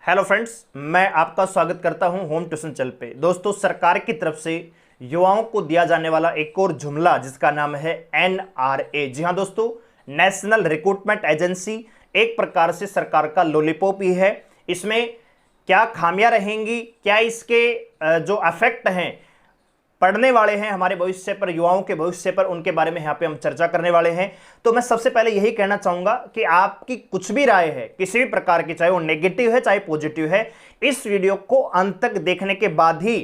Hello friends, मैं आपका स्वागत करता हूं होम ट्यूशन चैनल पे। दोस्तों, सरकार की तरफ से युवाओं को दिया जाने वाला एक और जुमला जिसका नाम है NRA। जी हां दोस्तों, नेशनल रिक्रूटमेंट एजेंसी एक प्रकार से सरकार का लॉलीपॉप ही है। इसमें क्या खामियां रहेंगी, क्या इसके जो अफेक्ट हैं पढ़ने वाले हैं हमारे भविष्य पर, युवाओं के भविष्य पर, उनके बारे में यहाँ पे हम चर्चा करने वाले हैं। तो मैं सबसे पहले यही कहना चाहूंगा कि आपकी कुछ भी राय है किसी भी प्रकार की, चाहे वो नेगेटिव है चाहे पॉजिटिव है, इस वीडियो को अंत तक देखने के बाद ही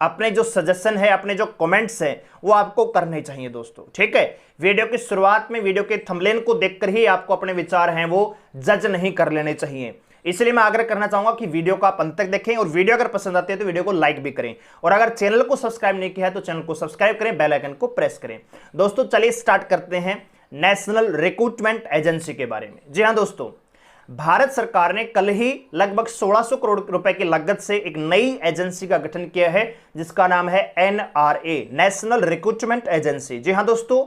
अपने जो सजेशन है, अपने जो कमेंट्स हैं, वो आपको करने चाहिए दोस्तों। ठीक है, वीडियो की शुरुआत में वीडियो के थंबनेल को देखकर ही आपको अपने विचार हैं वो जज नहीं कर लेने चाहिए। इसलिए मैं आग्रह करना चाहूंगा कि वीडियो को आप अंत तक देखें और वीडियो अगर पसंद आती है तो वीडियो को लाइक भी करें, और अगर चैनल को सब्सक्राइब नहीं किया है तो चैनल को सब्सक्राइब करें, बेल आइकन को प्रेस करें। दोस्तों चलिए स्टार्ट करते हैं नेशनल रिक्रूटमेंट एजेंसी के बारे में। जी हां दोस्तों, भारत सरकार ने कल ही लगभग 1600 करोड़ रुपए की लागत से एक नई एजेंसी का गठन किया है जिसका नाम है NRA, नेशनल रिक्रूटमेंट एजेंसी। जी हां दोस्तों,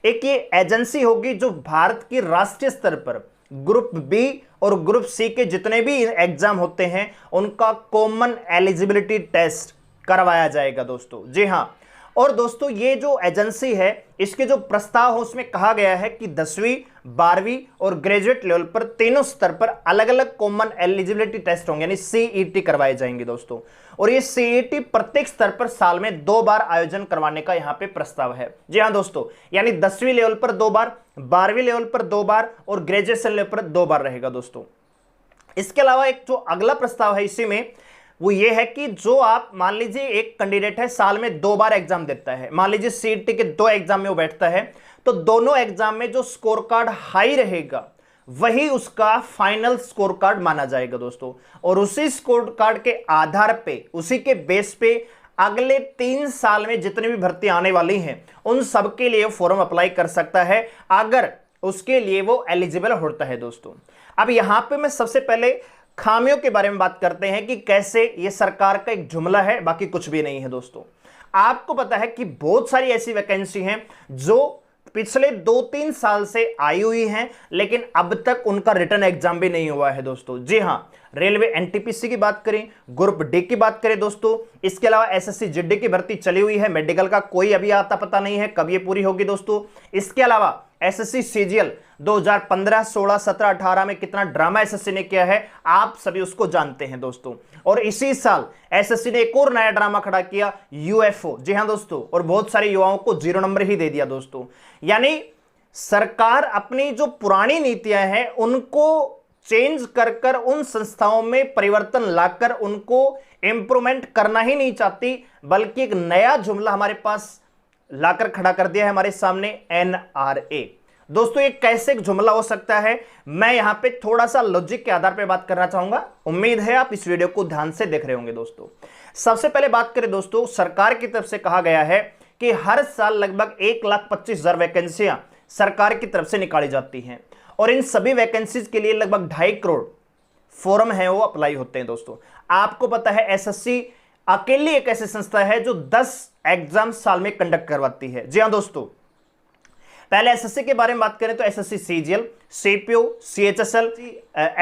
एक ये एजेंसी होगी जो भारत की राष्ट्रीय स्तर पर ग्रुप बी और ग्रुप सी के जितने भी एग्जाम होते हैं उनका कॉमन एलिजिबिलिटी टेस्ट करवाया जाएगा दोस्तों। जी हां, और दोस्तों ये जो एजेंसी है, इसके जो प्रस्ताव हो उसमें कहा गया है कि 10वीं 12वीं और ग्रेजुएट लेवल पर तीनों स्तर पर अलग अलग कॉमन एलिजिबिलिटी टेस्ट होंगे, यानी CET करवाए जाएंगे दोस्तों। और ये CET प्रत्येक स्तर पर साल में 2 बार आयोजन करवाने का यहां पे प्रस्ताव है। जी हां दोस्तों, यानी 10वीं लेवल पर 2 बार, 12वीं लेवल पर 2 बार और ग्रेजुएशन लेवल पर 2 बार रहेगा दोस्तों। इसके अलावा एक जो अगला प्रस्ताव है इसी में, वो ये है कि जो आप मान लीजिए एक कैंडिडेट है, साल में 2 बार एग्जाम देता है, मान लीजिए CET के 2 एग्जाम में वो बैठता है, तो दोनों एग्जाम में जो स्कोर कार्ड हाई रहेगा वही उसका फाइनल स्कोर कार्ड माना जाएगा दोस्तों। और उसी स्कोर कार्ड के आधार पे, उसी के बेस पे अगले 3 साल में जितनी भी भर्ती आने वाली हैं उन सबके लिए फॉर्म अप्लाई कर सकता है अगर उसके लिए वो एलिजिबल होता है दोस्तों। अब यहां पे मैं सबसे पहले खामियों के बारे में बात करते हैं कि कैसे ये सरकार का एक जुमला है, बाकी कुछ भी नहीं है दोस्तों। आपको पता है कि बहुत सारी ऐसी वैकेंसी हैं जो पिछले 2-3 साल से आई हुई हैं लेकिन अब तक उनका रिटर्न एग्जाम भी नहीं हुआ है दोस्तों। जी हां, रेलवे NTPC की बात करें, ग्रुप डी की बात करें दोस्तों, इसके अलावा SSC GD की भर्ती चली हुई है, मेडिकल का कोई अभी आता पता नहीं है कब ये पूरी होगी दोस्तों। इसके अलावा SSC CGL 2015, 16, 17, 18 में कितना ड्रामा SSC ने किया है आप सभी उसको जानते हैं दोस्तों। और इसी साल SSC ने एक और नया ड्रामा खड़ा किया, UFO। जी हां दोस्तों, और बहुत सारे युवाओं को 0 नंबर ही दे दिया दोस्तों। यानी सरकार अपनी जो पुरानी नीतियां हैं उनको चेंज कर कर उन संस्थाओं में परिवर्तन लाकर उनको इंप्रूवमेंट करना ही नहीं चाहती, बल्कि एक नया जुमला हमारे पास लाकर खड़ा कर दिया है हमारे सामने, NRA। दोस्तों ये कैसे जुमला हो सकता है, मैं यहां पे थोड़ा सा लॉजिक के आधार पर बात करना चाहूंगा। उम्मीद है आप इस वीडियो को ध्यान से देख रहे होंगे दोस्तों। सबसे पहले बात करें दोस्तों, सरकार की तरफ से कहा गया है कि हर साल लगभग 1,25,000 वैकेंसियां सरकार की तरफ से निकाली जाती हैं और इन सभी वैकेंसीज के लिए लगभग 2.5 करोड़ फॉर्म है वो अप्लाई होते हैं दोस्तों। आपको पता है SSC अकेली एक ऐसी संस्था है जो 10 एग्जाम साल में कंडक्ट करवाती है। जी हां दोस्तों, पहले SSC के बारे में बात करें तो SSC CGL, CPO, CHSL,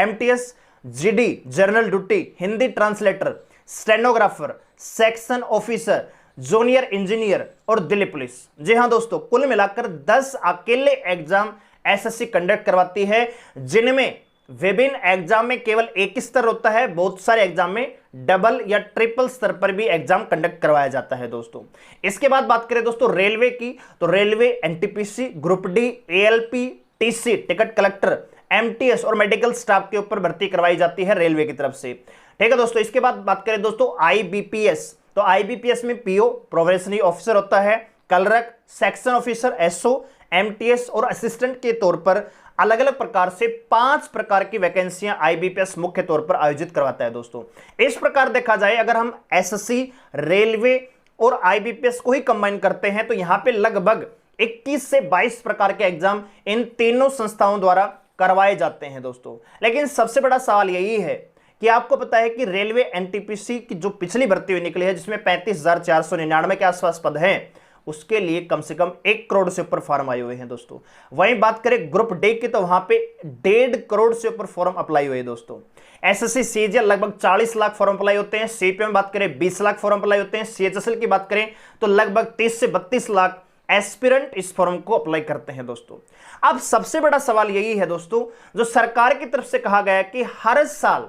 MTS, GD, general duty, Hindi translator, stenographer, section officer, junior engineer और दिल्ली पुलिस। जी हां दोस्तों, कुल मिलाकर 10 अकेले एग्जाम SSC कंडक्ट करवाती है, जिनमें विभिन्न एग्जाम में केवल एक ही स्तर होता है, बहुत सारे एग्जाम में डबल या ट्रिपल स्तर पर भी एग्जाम कंडक्ट करवाया जाता है दोस्तों। इसके बाद बात करें दोस्तों रेलवे की, तो railway NTPC, group D, ALP, TC, ticket collector, MTS और मेडिकल स्टाफ के ऊपर भर्ती करवाई जाती है रेलवे की तरफ से। ठीक है दोस्तों, इसके बाद बात करें दोस्तों IBPS, तो IBPS में PO प्रोबेशनरी ऑफिसर होता है, clerk, section officer SO, MTS और असिस्टेंट के तौर पर अलग अलग प्रकार से 5 प्रकार की वैकेंसियां IBPS मुख्य तौर पर आयोजित करवाता है दोस्तों। इस प्रकार देखा जाए, अगर हम SSC, रेलवे और IBPS को ही कंबाइन करते हैं तो यहां पे लगभग 21 से 22 प्रकार के एग्जाम इन तीनों संस्थाओं द्वारा करवाए जाते हैं दोस्तों। लेकिन सबसे बड़ा सवाल यही है कि आपको पता है कि रेलवे NTPC की जो पिछली भर्ती हुई निकली है, जिसमें 35,499 के आसपास पद हैं, उसके लिए कम से कम 1 करोड़ से ऊपर फॉर्म आए हुए हैं दोस्तों। वहीं बात करें ग्रुप डी की, तो वहां पे 1.5 करोड़ से ऊपर फॉर्म अप्लाई हुए दोस्तों। एसएससी सीजीएल लगभग 40 लाख फॉर्म अप्लाई होते हैं, सीपीओ में बात करें 20 लाख फॉर्म अप्लाई होते हैं, सीएचएसएल की बात करें तो लगभग 30 से 32 लाख एस्पिरेंट इस फॉर्म को अप्लाई करते हैं दोस्तों। अब सबसे बड़ा सवाल यही है दोस्तों, जो सरकार की तरफ से कहा गया है कि हर साल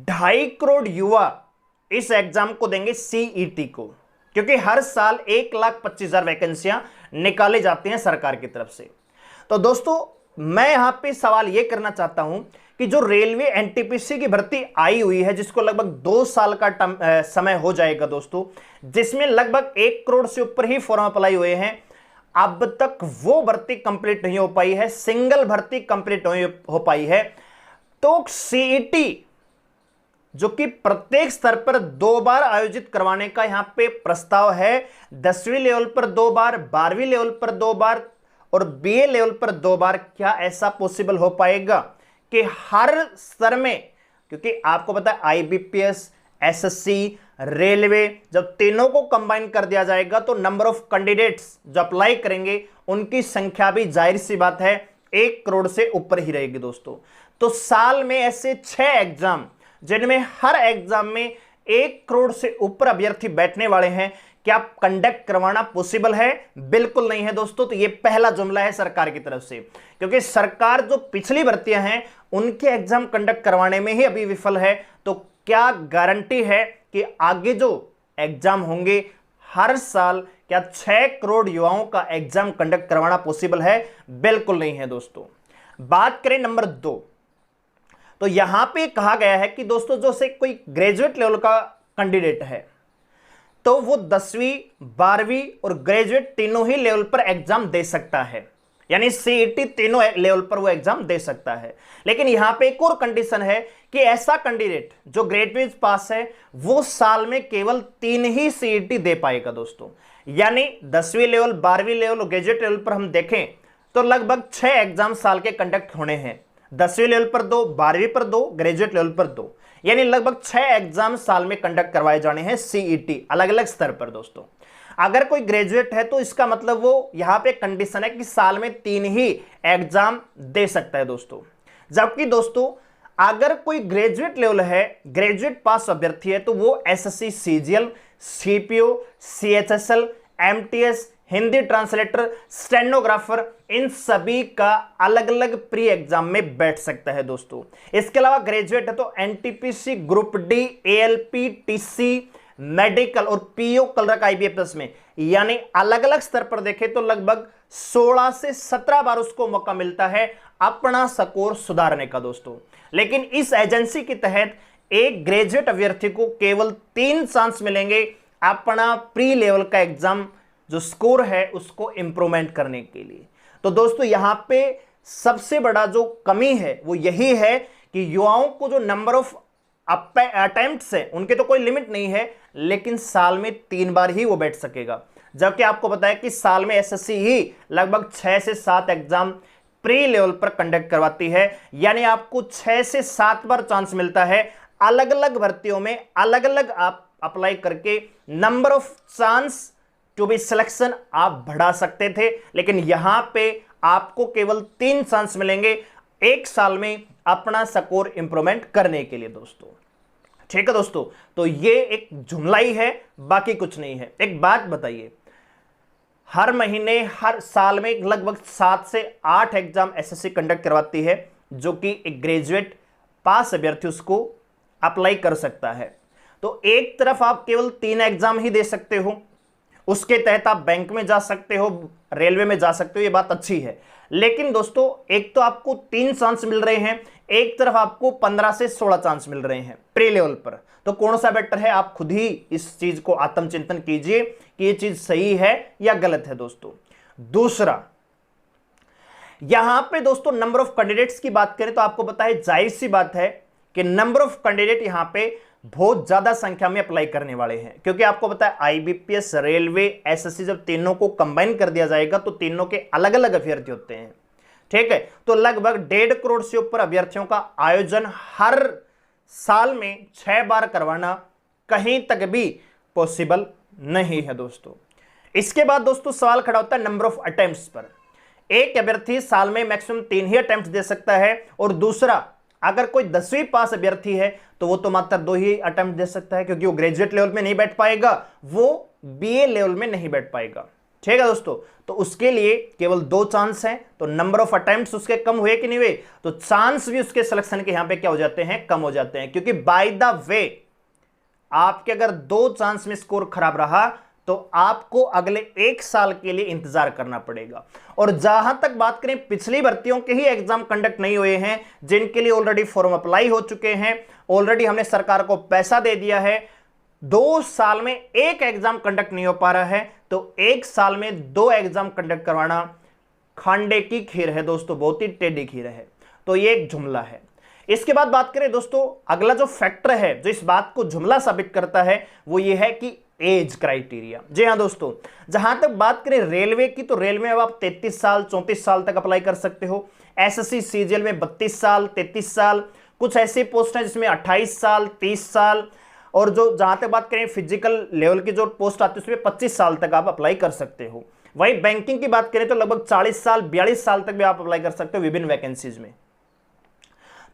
2.5 करोड़ युवा इस एग्जाम को देंगे सीईटी को, क्योंकि हर साल 1,25,000 वैकेंसियां निकाले जाती हैं सरकार की तरफ से। तो दोस्तों मैं यहां पे सवाल यह करना चाहता हूं कि जो रेलवे एनटीपीसी की भर्ती आई हुई है, जिसको लगभग 2 साल का समय हो जाएगा दोस्तों, जिसमें लगभग 1 करोड़ से ऊपर ही फॉर्म अप्लाई हुए हैं, अब तक वो भर्ती कंप्लीट नहीं हो पाई है, सिंगल भर्ती कंप्लीट नहीं हो पाई है। तो सीईटी जो कि प्रत्येक स्तर पर 2 बार आयोजित करवाने का यहां पे प्रस्ताव है, 10वीं लेवल पर 2 बार, 12वीं लेवल पर 2 बार और बीए लेवल पर 2 बार, क्या ऐसा पॉसिबल हो पाएगा कि हर स्तर में, क्योंकि आपको पता है आईबीपीएस, एसएससी, रेलवे, जब तीनों को कंबाइन कर दिया जाएगा तो नंबर ऑफ कैंडिडेट्स जो अप्लाई करेंगे उनकी संख्या भी जाहिर सी बात है 1 करोड़ से ऊपर ही रहेगी दोस्तों। तो साल में ऐसे 6 एग्जाम जिनमें हर एग्जाम में 1 करोड़ से ऊपर अभ्यर्थी बैठने वाले हैं, क्या कंडक्ट करवाना पॉसिबल है? बिल्कुल नहीं है दोस्तों। तो ये पहला जुमला है सरकार की तरफ से, क्योंकि सरकार जो पिछली भर्तियां हैं उनके एग्जाम कंडक्ट करवाने में ही अभी विफल है। तो क्या गारंटी है कि आगे जो एग्जाम होंगे हर साल क्या 6 करोड़ युवाओं का एग्जाम कंडक्ट करवाना पॉसिबल है? बिल्कुल नहीं है दोस्तों। बात करें नंबर 2, तो यहां पे कहा गया है कि दोस्तों जो से कोई ग्रेजुएट लेवल का कैंडिडेट है तो वो 10वीं, 12वीं और ग्रेजुएट तीनों ही लेवल पर एग्जाम दे सकता है, यानी सीईटी तीनों लेवल पर वो एग्जाम दे सकता है। लेकिन यहां पे एक और कंडीशन है कि ऐसा कैंडिडेट जो ग्रेजुएट पास है वो साल में केवल 3 ही सीईटी दे पाएगा दोस्तों। यानी 10वीं लेवल, 12वीं लेवल और ग्रेजुएट लेवल पर हम देखें तो लगभग 6 एग्जाम साल के कंडक्ट होने हैं, 10वीं लेवल पर 2, 12वीं पर 2, ग्रेजुएट लेवल पर 2, यानी लगभग 6 एग्जाम साल में कंडक्ट करवाए जाने हैं सीईटी अलग अलग स्तर पर दोस्तों। अगर कोई ग्रेजुएट है तो इसका मतलब वो यहां पे कंडीशन है कि साल में 3 ही एग्जाम दे सकता है दोस्तों। जबकि दोस्तों अगर कोई ग्रेजुएट लेवल है, ग्रेजुएट पास अभ्यर्थी है, तो वो SSC CGL, CPO, CHSL, MTS, Hindi translator, stenographer, इन सभी का अलग अलग प्री एग्जाम में बैठ सकता है दोस्तों। इसके अलावा ग्रेजुएट है तो NTPC, group D, ALP, TC, medical और पीओ क्लर्क आईबीपीएस में, यानी अलग अलग स्तर पर देखें तो लगभग 16 से 17 बार उसको मौका मिलता है अपना स्कोर सुधारने का दोस्तों। लेकिन इस एजेंसी के तहत एक ग्रेजुएट अभ्यर्थी को केवल 3 चांस मिलेंगे अपना प्री लेवल का एग्जाम जो स्कोर है उसको इंप्रूवमेंट करने के लिए। तो दोस्तों यहां पे सबसे बड़ा जो कमी है वो यही है कि युवाओं को जो नंबर ऑफ अटेम्प्ट्स है उनके तो कोई लिमिट नहीं है, लेकिन साल में 3 बार ही वो बैठ सकेगा। जबकि आपको पता है कि साल में एसएससी ही लगभग 6 से 7 एग्जाम प्री लेवल पर कंडक्ट करवाती है, यानी आपको 6 से 7 बार चांस मिलता है अलग अलग भर्तियों में अलग अलग आप अप्लाई करके number of chance to be selection आप बढ़ा सकते थे। लेकिन यहां पे आपको केवल 3 चांस मिलेंगे एक साल में अपना स्कोर इंप्रूवमेंट करने के लिए दोस्तों। ठीक है दोस्तों, तो ये एक जुमला ही है, बाकी कुछ नहीं है। एक बात बताइए, हर महीने हर साल में लगभग 7 से 8 एग्जाम एसएससी कंडक्ट करवाती है, जो कि एक ग्रेजुएट पास अभ्यर्थी उसको अप्लाई कर सकता है। तो एक तरफ आप केवल 3 एग्जाम ही दे सकते हो, उसके तहत आप बैंक में जा सकते हो, रेलवे में जा सकते हो, ये बात अच्छी है। लेकिन दोस्तों एक तो आपको 3 चांस मिल रहे हैं, एक तरफ आपको 15 से 16 चांस मिल रहे हैं प्री लेवल पर। तो कौन सा बेटर है? आप खुद ही इस चीज को आत्मचिंतन कीजिए कि ये चीज सही है या गलत है दोस्तों। दूसरा, यहां पे दोस्तों नंबर ऑफ कैंडिडेट्स की बात करें तो आपको पता है, जाहिर सी बात है कि नंबर ऑफ कैंडिडेट यहां पे बहुत ज्यादा संख्या में अप्लाई करने वाले हैं, क्योंकि आपको पता है आईबीपीएस, रेलवे, एसएससी जब तीनों को कंबाइन कर दिया जाएगा तो तीनों के अलग अलग अभ्यर्थी होते हैं। ठीक है, तो लगभग 1.5 करोड़ से ऊपर अभ्यर्थियों का आयोजन हर साल में 6 बार करवाना कहीं तक भी पॉसिबल नहीं है दोस्तों। इसके बाद दोस्तों सवाल खड़ा होता है नंबर ऑफ अटेम्प्ट्स पर। एक अभ्यर्थी साल में मैक्सिमम 3 ही अटेम्प्ट दे सकता है, और दूसरा अगर कोई 10वीं पास अभ्यर्थी है तो वो तो मात्र 2 ही अटेम्प्ट दे सकता है, क्योंकि वो ग्रेजुएट लेवल में नहीं बैठ पाएगा, वो बीए लेवल में नहीं बैठ पाएगा। ठीक है दोस्तों, तो उसके लिए केवल 2 चांस हैं, तो नंबर ऑफ अटेम्प्ट्स उसके कम हुए कि नहीं हुए, तो चांस भी उसके सिलेक्शन के यहां पे क्या हो जाते हैं, कम हो जाते हैं। क्योंकि बाय द वे आपके अगर 2 चांस में स्कोर खराब रहा तो आपको अगले 1 साल के लिए इंतजार करना पड़ेगा। और जहां तक बात करें पिछली भर्तियों के ही एग्जाम कंडक्ट नहीं हुए हैं, जिनके लिए ऑलरेडी फॉर्म अप्लाई हो चुके हैं, ऑलरेडी हमने सरकार को पैसा दे दिया है, 2 साल में 1 एग्जाम कंडक्ट नहीं हो पा रहा है, तो 1 साल में 2 एग्जाम कंडक्ट करवाना खांडे की खीर है दोस्तों, बहुत ही टेढ़ी खीर है। तो ये एक जुमला है। इसके बाद बात करें दोस्तों, अगला जो फैक्टर है जो इस बात को जुमला साबित करता है वो ये है कि एज क्राइटेरिया। जी हां दोस्तों, जहां तक बात करें रेलवे की, तो रेलवे में अब आप 33 साल 34 साल तक अप्लाई कर सकते हो। एसएससी सीजीएल में 32 साल 33 साल, कुछ ऐसी पोस्ट है जिसमें 28 साल 30 साल, और जो जहां तक बात करें फिजिकल लेवल की जो पोस्ट आती है उसमें 25 साल तक आप अप्लाई कर सकते हो। वहीं बैंकिंग की बात करें तो लगभग 40 साल 42 साल तक भी आप अप्लाई कर सकते हो विभिन्न वैकेंसीज में।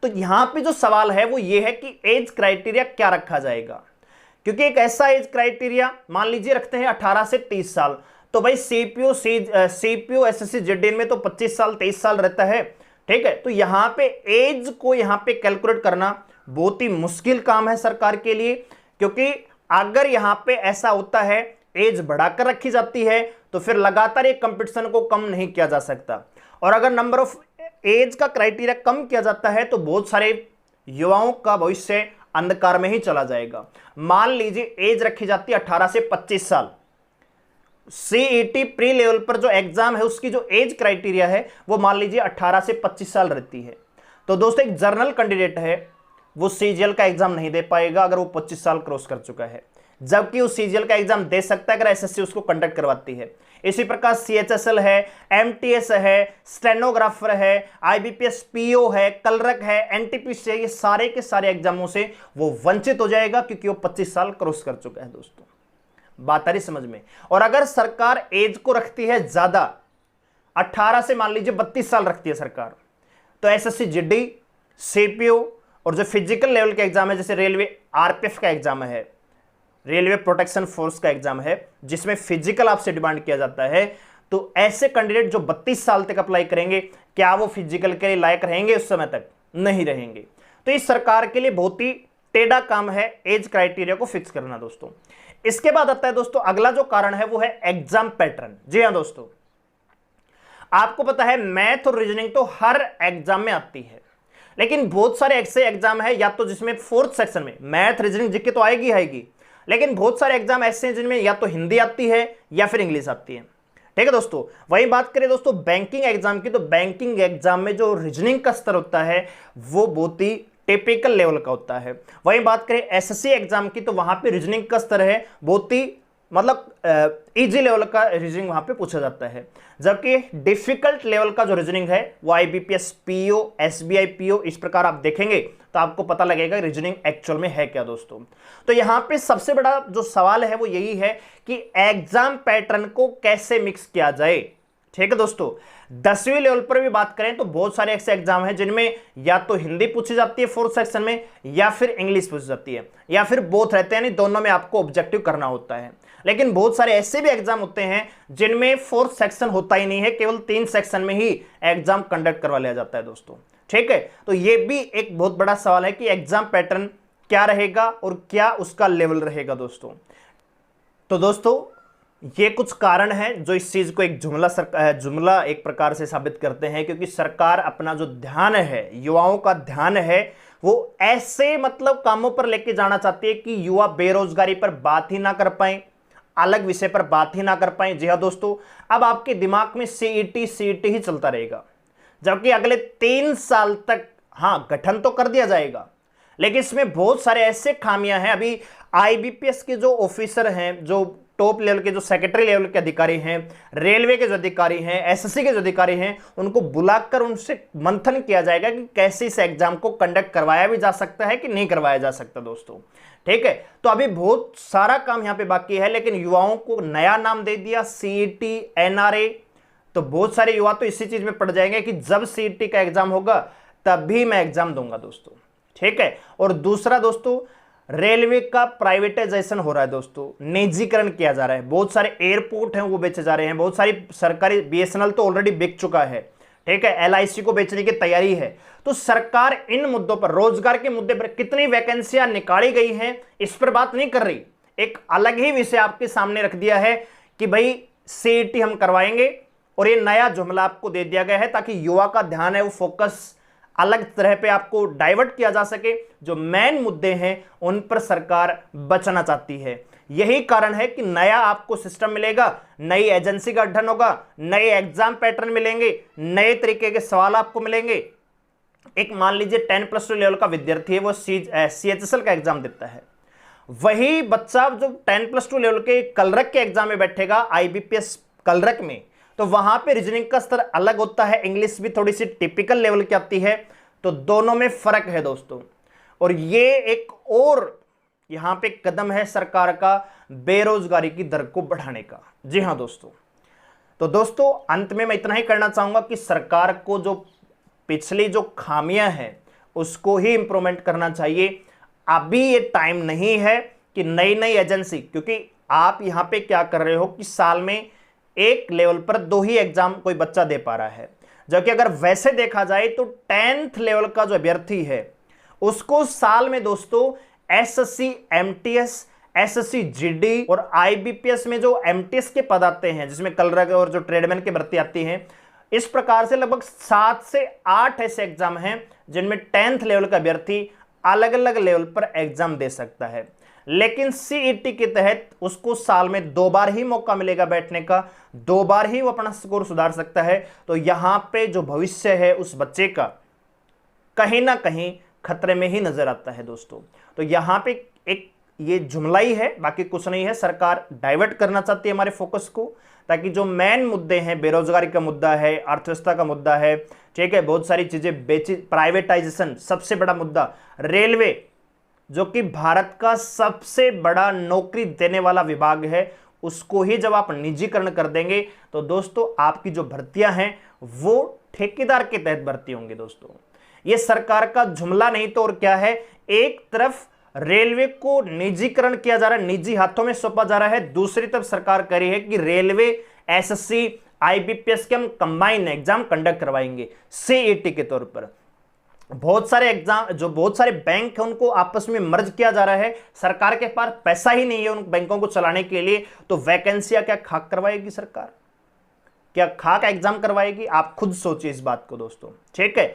तो यहां पे जो सवाल है वो ये है कि एज क्राइटेरिया क्या रखा जाएगा, क्योंकि एक ऐसा एज क्राइटेरिया मान लीजिए रखते हैं 18 से 30 साल, तो भाई सीपीओ एसएससी जेडीएन में तो 25 साल 23 साल रहता है। ठीक है, तो यहां पे एज को यहां पे कैलकुलेट करना बहुत ही मुश्किल काम है सरकार के लिए, क्योंकि अगर यहां पे ऐसा होता है एज बढ़ाकर रखी जाती है तो फिर लगातार एक कंपटीशन को कम नहीं किया जा सकता, और अगर नंबर ऑफ एज का क्राइटेरिया कम किया जाता है तो बहुत सारे युवाओं का भविष्य अंधकार में ही चला जाएगा। मान लीजिए एज रखी जाती है 18 से 25 साल, सीईटी प्री लेवल पर जो एग्जाम है उसकी जो एज क्राइटेरिया है वो मान लीजिए 18 से 25 साल रहती है, तो दोस्तों एक जर्नल कैंडिडेट है वो सीजीएल का एग्जाम नहीं दे पाएगा अगर वो 25 साल क्रॉस कर चुका है, जबकि वो सीजीएल का एग्जाम दे सकता है अगर एसएससी उसको कंडक्ट करवाती है। इसी प्रकार सीएचएसएल है, एमटीएस है, स्टेनोग्राफर है, आईबीपीएस पीओ है, कलरक है, एनटीपीसी है, ये सारे के सारे एग्जामों से वो वंचित हो जाएगा क्योंकि वो 25 साल क्रॉस कर चुका है। दोस्तों बात आ रही समझ में। और अगर सरकार एज को रखती है ज्यादा, 18 से मान लीजिए 32 साल रखती है सरकार, तो एसएससी जीडी, सीपीओ और जो फिजिकल लेवल के एग्जाम है जैसे रेलवे आरपीएफ का एग्जाम है, रेलवे प्रोटेक्शन फोर्स का एग्जाम है जिसमें फिजिकल आपसे डिमांड किया जाता है, तो ऐसे कैंडिडेट जो 32 साल तक अप्लाई करेंगे, क्या वो फिजिकल के लिए लायक रहेंगे? उस समय तक नहीं रहेंगे। तो इस सरकार के लिए बहुत ही टेढ़ा काम है एज क्राइटेरिया को फिक्स करना। दोस्तों इसके बाद आता है दोस्तों अगला जो कारण है वो है एग्जाम पैटर्न। जी हां दोस्तों, आपको पता है मैथ और रीजनिंग तो हर एग्जाम में आती है, लेकिन बहुत सारे ऐसे एग्जाम है या तो जिसमें 4th सेक्शन में मैथ रीजनिंग जीके तो आएगी, लेकिन बहुत सारे एग्जाम ऐसे हैं जिनमें या तो हिंदी आती है या फिर इंग्लिश आती है। ठीक है दोस्तों, वही बात करें दोस्तों बैंकिंग एग्जाम की, तो बैंकिंग एग्जाम में जो रीजनिंग का स्तर होता है वो बहुत ही टिपिकल लेवल का होता है। वही बात करें एसएससी एग्जाम की, तो वहां पे रीजनिंग का स्तर है बहुत ही मतलब इजी लेवल का रीजनिंग वहां पे पूछा जाता है, जबकि डिफिकल्ट लेवल का जो रीजनिंग है वो आईबीपीएस पीओ, एसबीआई पीओ, इस प्रकार आप देखेंगे तो आपको पता लगेगा रीजनिंग एक्चुअल में है क्या। दोस्तों तो यहां पे सबसे बड़ा जो सवाल है वो यही है कि एग्जाम पैटर्न को कैसे मिक्स किया जाए। ठीक है दोस्तों, 10वीं लेवल पर भी बात करें तो बहुत सारे ऐसे एग्जाम हैं जिनमें या तो हिंदी पूछी जाती है 4th सेक्शन में या फिर इंग्लिश पूछी जाती है या फिर बोथ रहते हैं, नहीं दोनों में आपको ऑब्जेक्टिव करना होता है। लेकिन बहुत सारे ऐसे भी एग्जाम होते हैं जिनमें 4th सेक्शन होता ही नहीं है, केवल 3 सेक्शन में ही एग्जाम कंडक्ट करवा लिया जाता है। दोस्तों ठीक है, तो यह भी एक बहुत बड़ा सवाल है कि एग्जाम पैटर्न क्या रहेगा और क्या उसका लेवल रहेगा। दोस्तों तो दोस्तों ये कुछ कारण हैं जो इस चीज को एक जुमला एक प्रकार से साबित करते हैं, क्योंकि सरकार अपना जो ध्यान है, युवाओं का ध्यान है, वो ऐसे मतलब कामों पर लेके जाना चाहती है कि युवा बेरोजगारी पर बात ही ना कर पाए, अलग विषय पर बात ही ना कर पाए। जी हाँ दोस्तों, अब आपके दिमाग में सीईटी ही चलता रहेगा, जबकि अगले 3 साल तक हाँ गठन तो कर दिया जाएगा, लेकिन इसमें बहुत सारे ऐसे खामियां हैं। अभी आईबीपीएस के जो ऑफिसर हैं, जो टॉप लेवल के जो सेक्रेटरी लेवल के अधिकारी हैं, रेलवे के जो अधिकारी हैं, एसएससी के जो अधिकारी हैं, उनको बुलाकर उनसे मंथन किया जाएगा कि कैसे इस एग्जाम को कंडक्ट करवाया भी जा सकता है कि नहीं करवाया जा सकता। दोस्तों ठीक है, तो अभी बहुत सारा काम यहां पे बाकी है, लेकिन युवाओं को नया नाम दे दिया सीईटी एनआरए, तो बहुत सारे युवा तो इसी चीज में पड़ जाएंगे कि जब सीईटी का एग्जाम होगा तभी मैं एग्जाम दूंगा दोस्तों, ठीक है। और दूसरा दोस्तों, रेलवे का प्राइवेटाइजेशन हो रहा है दोस्तों, निजीकरण किया जा रहा है, बहुत सारे एयरपोर्ट हैं वो बेचे जा रहे हैं, बहुत सारी सरकारी, बीएसएनएल तो ऑलरेडी बिक चुका है, ठीक है, एलआईसी को बेचने की तैयारी है। तो सरकार इन मुद्दों पर, रोजगार के मुद्दे पर कितनी वैकेंसियां निकाली गई हैं इस पर बात नहीं कर रही, एक अलग ही विषय आपके सामने रख दिया है कि भाई सीईटी हम करवाएंगे, और ये नया जुमला आपको दे दिया गया है ताकि युवा का ध्यान है वो फोकस अलग तरह पे आपको डाइवर्ट किया जा सके। जो मेन मुद्दे हैं उन पर सरकार बचना चाहती है। यही कारण है कि नया आपको सिस्टम मिलेगा, नई एजेंसी का गठन होगा, नए एग्जाम पैटर्न मिलेंगे, नए तरीके के सवाल आपको मिलेंगे। एक मान लीजिए 10+2 लेवल का विद्यार्थी है, वो CHSL का एग्जाम देता है, वही बच्चा जो 10+2 लेवल के कलरक के एग्जाम में बैठेगा, IBPS कलरक में, तो वहां पे रीजनिंग का स्तर अलग होता है, इंग्लिश भी थोड़ी सी टिपिकल लेवल की आती है, तो दोनों में फर्क है दोस्तों। और ये एक और यहां पे कदम है सरकार का बेरोजगारी की दर को बढ़ाने का। जी हां दोस्तों, तो दोस्तों अंत में मैं इतना ही करना चाहूंगा कि सरकार को जो पिछली जो खामियां हैं उसको ही इंप्रूवमेंट करना चाहिए। अभी ये टाइम नहीं है कि नई नई एजेंसी, क्योंकि आप यहां पे क्या कर रहे हो कि साल में एक लेवल पर 2 ही एग्जाम कोई बच्चा दे पा रहा है, जबकि अगर वैसे देखा जाए तो 10th लेवल का जो अभ्यर्थी है उसको साल में दोस्तों SSC MTS, SSC GD और IBPS में जो MTS के पद आते हैं, जिसमें कलरक और जो ट्रेडमैन की भर्ती आती है, इस प्रकार से लगभग 7 से 8 ऐसे एग्जाम हैं जिनमें 10th लेवल का अभ्यर्थी अलग अलग लेवल पर एग्जाम दे सकता है। लेकिन CET के तहत उसको साल में 2 बार ही मौका मिलेगा बैठने का, 2 बार ही वो अपना स्कोर सुधार सकता है। तो यहां पे जो भविष्य है उस बच्चे का कहीं ना कहीं खतरे में ही नजर आता है दोस्तों। तो यहां पे एक ये जुमला ही है, बाकी कुछ नहीं है। सरकार डाइवर्ट करना चाहती है हमारे फोकस को, ताकि जो मेन मुद्दे हैं, बेरोजगारी का मुद्दा है, अर्थव्यवस्था का मुद्दा है, ठीक है, बहुत सारी चीजें बेची, प्राइवेटाइजेशन सबसे बड़ा मुद्दा, रेलवे जो कि भारत का सबसे बड़ा नौकरी देने वाला विभाग है, उसको ही जब आप निजीकरण कर देंगे तो दोस्तों आपकी जो भर्तियां हैं वो ठेकेदार के तहत भर्ती होंगी दोस्तों। ये सरकार का जुमला नहीं तो और क्या है। एक तरफ रेलवे को निजीकरण किया जा रहा है, निजी हाथों में सौंपा जा रहा है, दूसरी तरफ सरकार कह रही है कि रेलवे SSC IBPS के हम कंबाइन एग्जाम कंडक्ट करवाएंगे CET के तौर पर। बहुत सारे एग्जाम, जो बहुत सारे बैंक है उनको आपस में मर्ज किया जा रहा है। सरकार के पास पैसा ही नहीं है उन बैंकों को चलाने के लिए, तो वैकेंसियां क्या खाक करवाएगी सरकार? क्या खाक एग्जाम करवाएगी? आप खुद सोचिए इस बात को दोस्तों, ठीक है।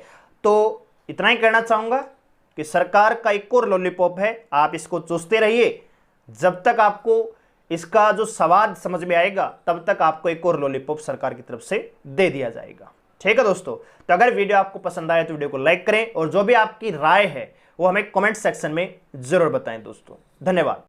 तो इतना ही कहना चाहूंगा कि सरकार का एक और लॉलीपॉप है, आप इसको चूसते रहिए, जब तक आपको इसका जो स्वाद समझ में आएगा तब तक आपको एक और लॉलीपॉप सरकार की तरफ से दे दिया जाएगा, ठीक है दोस्तों। तो अगर वीडियो आपको पसंद आए तो वीडियो को लाइक करें, और जो भी आपकी राय है वो हमें कमेंट सेक्शन में जरूर बताएं दोस्तों। धन्यवाद।